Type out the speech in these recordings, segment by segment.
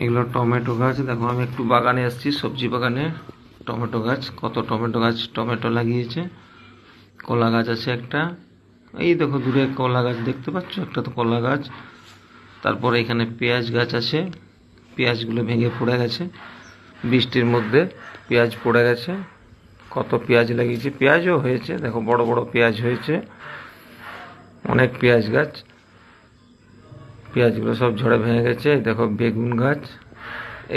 এগুলো টমেটো গাছ। দেখো আমি একটু বাগানে এসেছি, সবজি বাগানে। টমেটো গাছ, কত টমেটো গাছ, টমেটো লাগিয়েছে। কলা গাছ আছে একটা, এই দেখো দূরে কলা গাছ দেখতে পাচ্ছ, একটা তো কলা গাছ। তারপরে এখানে পেঁয়াজ গাছ আছে, পেঁয়াজগুলো ভেঙে পড়ে গেছে বৃষ্টির মধ্যে, পেঁয়াজ পড়ে গেছে। কত পেঁয়াজ লাগিয়েছে, পেঁয়াজও হয়েছে, দেখো বড় বড় পেঁয়াজ হয়েছে, অনেক পেঁয়াজ গাছ। পেঁয়াজগুলো সব ঝড়ে ভেঙে গেছে। এই দেখো বেগুন গাছ,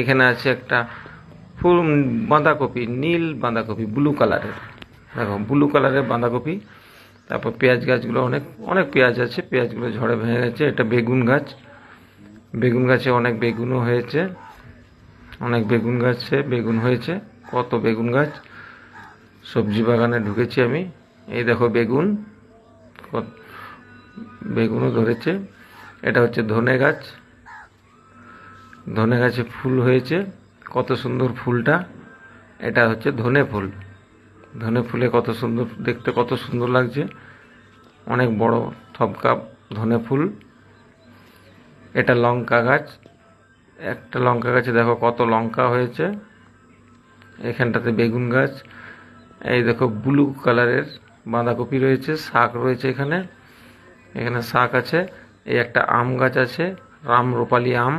এখানে আছে একটা ফুল বাঁধাকপি, নীল বাঁধাকপি, ব্লু কালারের, দেখো ব্লু কালারের বাঁধাকপি। তারপর পেঁয়াজ গাছগুলো অনেক অনেক পেঁয়াজ আছে, পেঁয়াজগুলো ঝড়ে ভেঙে গেছে। এটা বেগুন গাছ, বেগুন গাছে অনেক বেগুনও হয়েছে, অনেক বেগুন গাছে বেগুন হয়েছে, কত বেগুন গাছ। সবজি বাগানে ঢুকেছি আমি, এই দেখো বেগুন, বেগুনও ধরেছে। এটা হচ্ছে ধনে গাছ, ধনে গাছে ফুল হয়েছে, কত সুন্দর ফুলটা। এটা হচ্ছে ধনে ফুল, ধনে ফুলে কত সুন্দর দেখতে, কত সুন্দর লাগছে, অনেক বড় থপকা ধনে ফুল। এটা লঙ্কা গাছ, একটা লঙ্কা গাছে দেখো কত লঙ্কা হয়েছে। এখানটাতে বেগুন গাছ, এই দেখো ব্লু কালারের বাঁধাকপি রয়েছে, শাক রয়েছে এখানে, এখানে শাক আছে। এই একটা আম গাছ আছে, রাম রূপালী আম।